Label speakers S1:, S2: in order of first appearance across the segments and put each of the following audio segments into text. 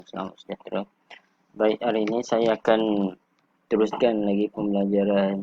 S1: Selamat sejahtera. Baik, hari ini saya akan teruskan lagi pembelajaran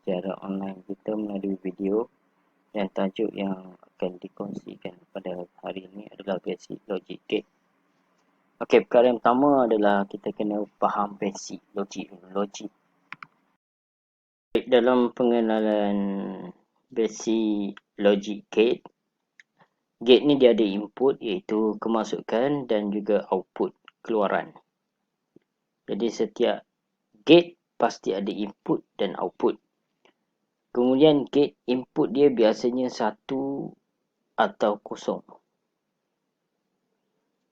S1: secara online kita melalui video, dan tajuk yang akan dikongsikan pada hari ini adalah basic logic gate. Okey, perkara yang pertama adalah kita kena faham basic logic. Dalam pengenalan basic logic gate, gate ni dia ada input iaitu kemasukan dan juga output keluaran. Jadi setiap gate pasti ada input dan output. Kemudian gate input dia biasanya 1 atau 0.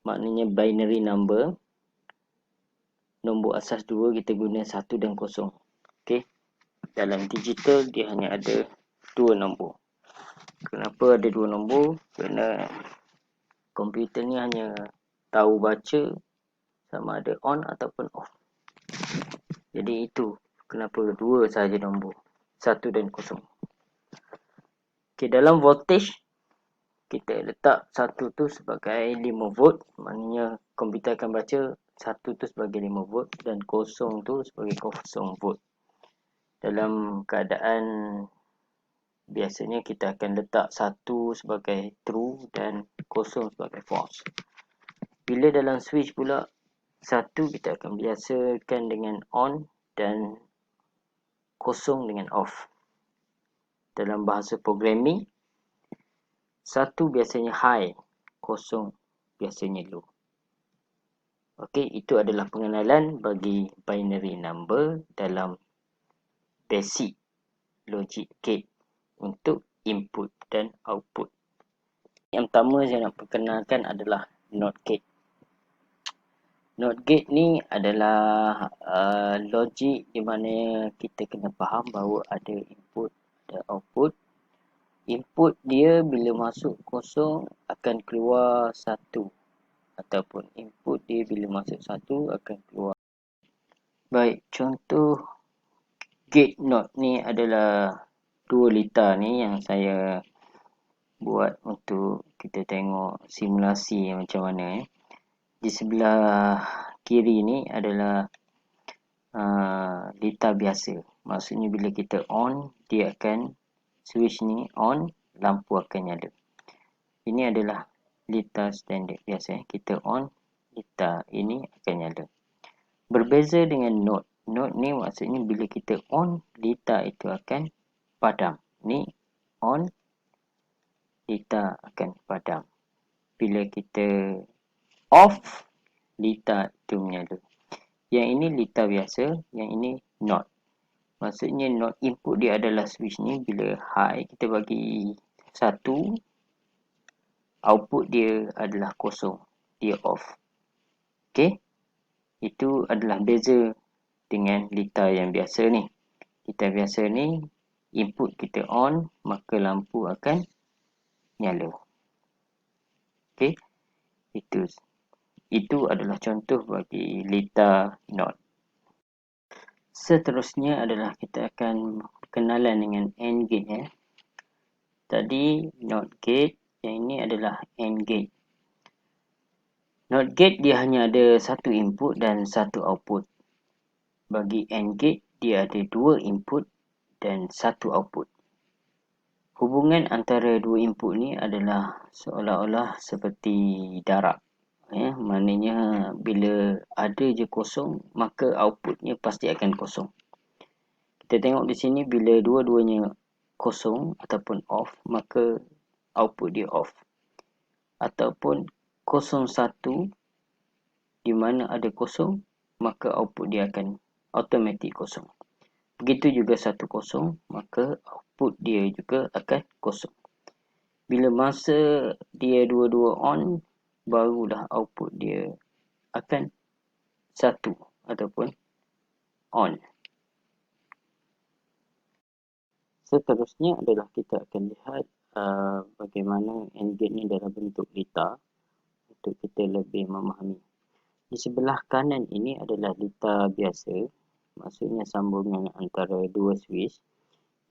S1: Maknanya binary number. Nombor asas 2 kita guna 1 dan 0. Okey. Dalam digital dia hanya ada 2 nombor. Kenapa ada 2 nombor? Kerana komputer ni hanya tahu baca sama ada on ataupun off. Jadi itu kenapa 2 sahaja nombor, 1 dan 0. Okey, dalam voltage kita letak 1 tu sebagai 5 volt, maknanya komputer akan baca 1 tu sebagai 5 volt dan 0 tu sebagai 0 volt. Dalam keadaan biasanya kita akan letak 1 sebagai true dan 0 sebagai false. Bila dalam switch pula, 1 kita akan biasakan dengan on dan 0 dengan off. Dalam bahasa programming, 1 biasanya high, 0 biasanya low. Okey, itu adalah pengenalan bagi binary number dalam basic logic gate untuk input dan output. Yang pertama saya nak perkenalkan adalah NOT gate. NOT gate ni adalah logik di mana kita kena faham bahawa ada input dan output. Input dia bila masuk 0 akan keluar 1, ataupun input dia bila masuk 1 akan keluar. Baik, contoh gate NOT ni adalah 2 litar ni yang saya buat untuk kita tengok simulasi macam mana. Di sebelah kiri ni adalah litar biasa. Maksudnya bila kita on, dia akan switch ni on, lampu akan nyala. Ini adalah litar standard biasa. Kita on, litar ini akan nyala. Berbeza dengan NOT. NOT ni maksudnya bila kita on, litar itu akan padam. Ni on, litar akan padam. Bila kita off, litar itu menyala. Yang ini litar biasa, yang ini NOT. Maksudnya NOT input dia adalah switch ni. Bila high, kita bagi 1, output dia adalah 0. Dia off. Okey. Itu adalah beza dengan litar yang biasa ni. Litar biasa ni, input kita on, maka lampu akan nyala. Okey. Itu adalah contoh bagi litar NOT. Seterusnya adalah kita akan kenalan dengan AND gate ya. Tadi NOT gate, yang ini adalah AND gate. NOT gate dia hanya ada 1 input dan 1 output. Bagi AND gate dia ada 2 input dan 1 output. Hubungan antara 2 input ni adalah seolah-olah seperti darab. Ya, maknanya bila ada je 0, maka outputnya pasti akan 0. Kita tengok di sini bila dua-duanya 0 ataupun off, maka output dia off. Ataupun 01 di mana ada 0, maka output dia akan automatik 0. Begitu juga 10, maka output dia juga akan 0. Bila masa dia dua-dua on, barulah output dia akan 1 ataupun on. Seterusnya adalah kita akan lihat bagaimana AND gate ni dalam bentuk litar untuk kita lebih memahami. Di sebelah kanan ini adalah litar biasa, maksudnya sambungan antara 2 switch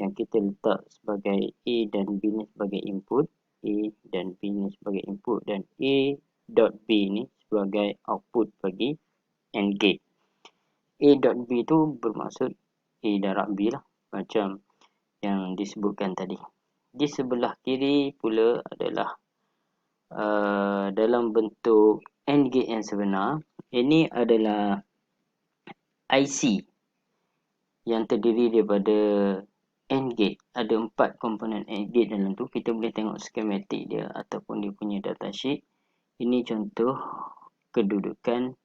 S1: yang kita letak sebagai A dan B ni sebagai input, A dan B ni sebagai input, dan A dot B ni sebagai output bagi AND gate. A dot B tu bermaksud A darab B lah, macam yang disebutkan tadi. Di sebelah kiri pula adalah dalam bentuk AND gate yang sebenar. Ini adalah IC yang terdiri daripada AND gate. Ada 4 komponen AND gate dalam tu. Kita boleh tengok skematik dia ataupun dia punya datasheet. Ini contoh kedudukan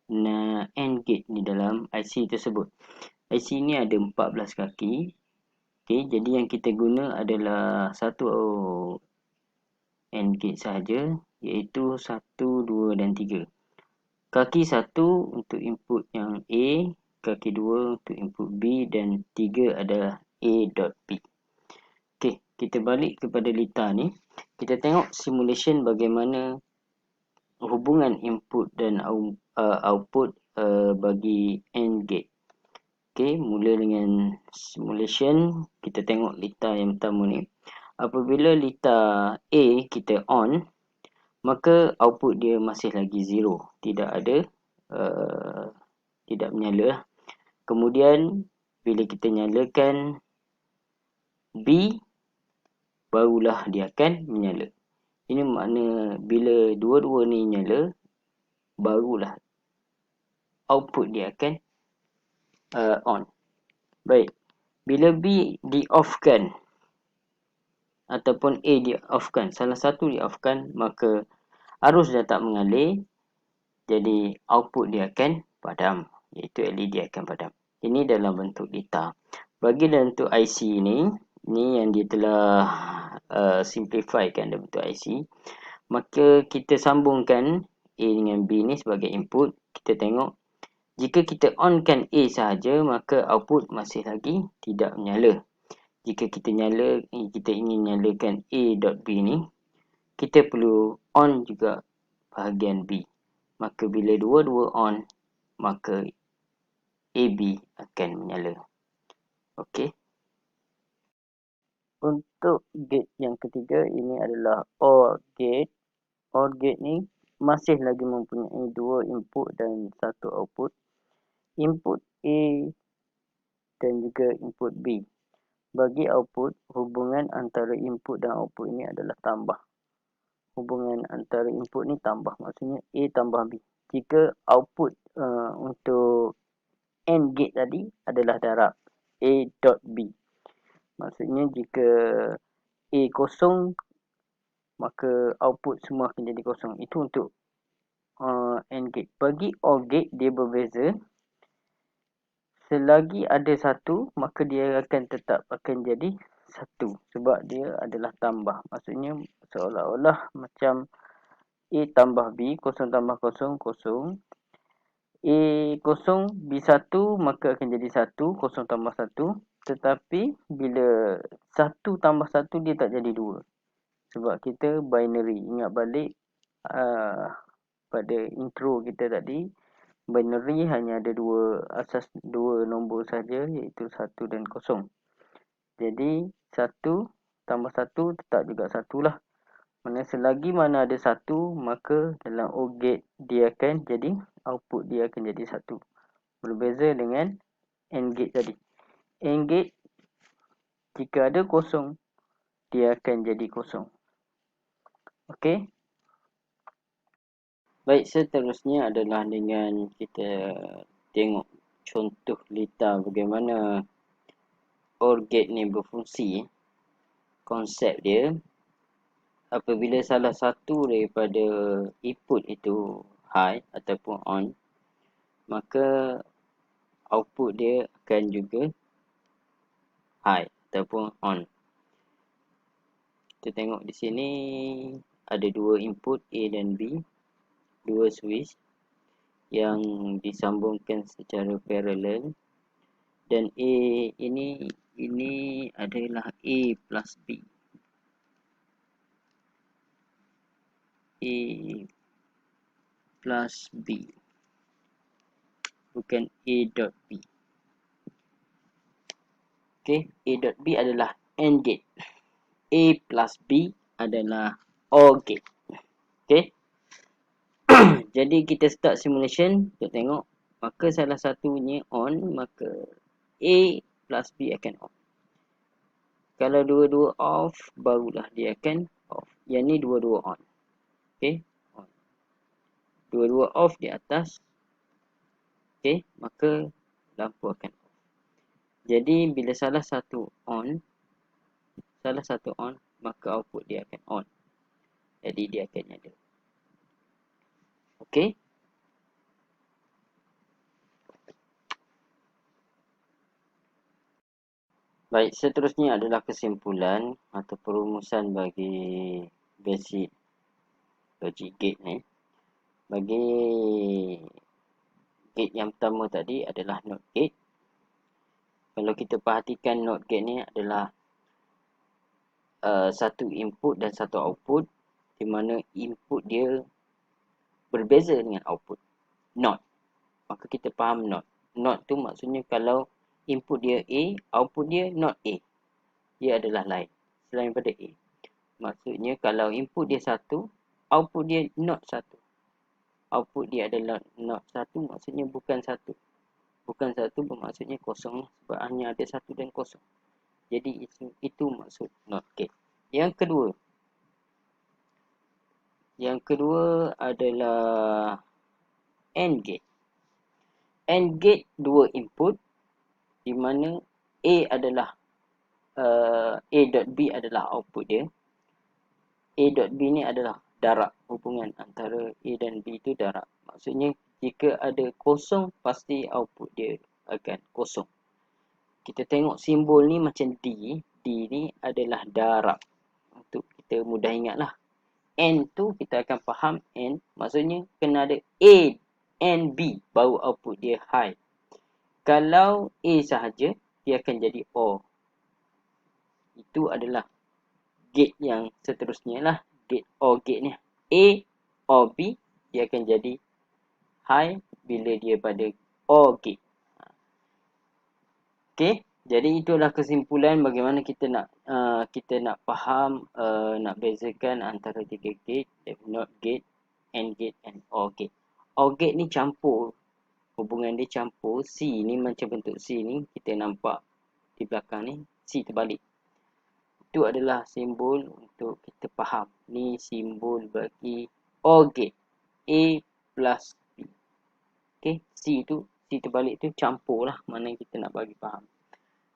S1: AND gate di dalam IC tersebut. IC ni ada 14 kaki. Okey, jadi yang kita guna adalah satu AND gate sahaja, iaitu 1, 2 dan 3. Kaki 1 untuk input yang A, kaki 2 untuk input B dan 3 adalah A dot B. Okey, kita balik kepada litar ni. Kita tengok simulation bagaimana hubungan input dan output bagi AND gate. Okey, mula dengan simulation. Kita tengok litar yang pertama ni. Apabila litar A kita on, maka output dia masih lagi 0. Tidak ada, tidak menyala. Kemudian, bila kita nyalakan B, barulah dia akan menyala. Ini makna bila dua-dua ni nyala, barulah output dia akan on. Baik, bila B di-off-kan ataupun A di-off-kan, salah satu di-off-kan, maka arus dah tak mengalir, jadi output dia akan padam, iaitu LED akan padam. Ini dalam bentuk litar. Bagi dalam bentuk IC ni yang dia telah simplifikan dalam bentuk IC, maka kita sambungkan A dengan B ni sebagai input. Kita tengok, jika kita onkan A sahaja, maka output masih lagi tidak menyala. Jika kita ingin nyalakan A dot B ni, kita perlu on juga bahagian B. Maka bila dua-dua on, maka AB akan menyala. Okey. Untuk gate yang ketiga, ini adalah OR gate. OR gate ni masih lagi mempunyai 2 input dan 1 output. Input A dan juga input B. Bagi output, hubungan antara input dan output ini adalah tambah. Hubungan antara input ni tambah, maksudnya A tambah B. Jika output untuk AND gate tadi adalah darab A dot B. Maksudnya jika A kosong, maka output semua akan jadi kosong. Itu untuk AND gate. Bagi OR gate, dia berbeza. Selagi ada satu, maka dia akan tetap akan jadi satu. Sebab dia adalah tambah. Maksudnya seolah-olah macam A tambah B, kosong tambah kosong, kosong. A kosong, B1, maka akan jadi 1, kosong tambah 1. Tetapi bila 1 tambah 1, dia tak jadi 2. Sebab kita binary. Ingat balik pada intro kita tadi, binary hanya ada dua nombor saja, iaitu 1 dan 0. Jadi 1 tambah 1 tetap juga 1 lah. Selagi mana ada 1, maka dalam OR gate dia akan jadi, output dia akan jadi 1. Berbeza dengan AND gate tadi. AND gate, jika ada 0, dia akan jadi 0. Okey. Baik, seterusnya adalah dengan kita tengok contoh litar bagaimana OR gate ni berfungsi. Konsep dia, apabila salah satu daripada input itu high ataupun on, maka output dia akan juga high ataupun on. Kita tengok di sini ada 2 input A dan B, 2 switch yang disambungkan secara paralel, dan A ini adalah A plus B. A plus B, bukan A dot B. Okey, A dot B adalah AND gate. A plus B adalah OR gate. Okey. Jadi kita start simulation, kita tengok. Maka salah satunya on, maka A plus B akan on. Kalau dua-dua off, barulah dia akan off. Yang ni dua-dua on. Okay, on. Dua-dua off di atas. Okay, maka lampu akan off. Jadi bila salah satu on, maka output dia akan on. Jadi dia akan nyala. Okay. Baik, seterusnya adalah kesimpulan atau perumusan bagi basic logic gate ni. Bagi gate yang pertama tadi adalah NOT gate. Kalau kita perhatikan NOT gate ni adalah satu input dan satu output, di mana input dia berbeza dengan output. NOT. Maka kita faham NOT. NOT tu maksudnya kalau input dia A, output dia not A. Dia adalah lain selain daripada A. Maksudnya kalau input dia satu, output dia not satu. Output dia adalah not satu, maksudnya bukan satu. Bukan satu bermaksudnya kosong, sebab hanya ada satu dan kosong. Jadi itu maksud NOT gate. Yang kedua adalah AND gate. AND gate dua input, di mana A adalah A dot B adalah output dia. A dot B ni adalah darab. Hubungan antara A dan B itu darab. Maksudnya jika ada kosong, pasti output dia akan kosong. Kita tengok simbol ni macam D. D ni adalah darab. Untuk kita mudah ingat lah. N tu kita akan faham N. Maksudnya kena ada A and B. Baru output dia high. Kalau A sahaja, dia akan jadi O. Itu adalah gate yang seterusnya lah. Gate OR gate ni. A or B, dia akan jadi high bila dia pada OR gate. Okay. Jadi itulah kesimpulan bagaimana kita nak faham, nak bezakan antara tiga gate, NOT gate, AND gate and OR gate. OR gate ni campur. Hubungan dia campur. C ni macam bentuk C ni. Kita nampak di belakang ni. C terbalik. Itu adalah simbol untuk kita faham. Ni simbol bagi OR gate. A plus B. Okay. C terbalik tu campur lah. Mana kita nak bagi faham.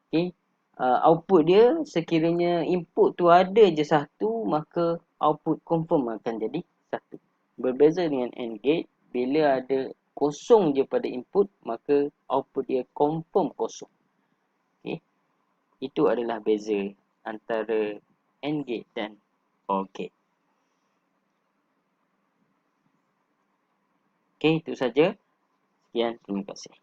S1: Okay. Output dia sekiranya input tu ada je satu, maka output confirm akan jadi satu. Berbeza dengan AND gate, bila ada kosong je pada input, maka output dia confirm kosong. Okay. Itu adalah beza antara AND gate dan OR gate. Okay, itu saja. Sekian, terima kasih.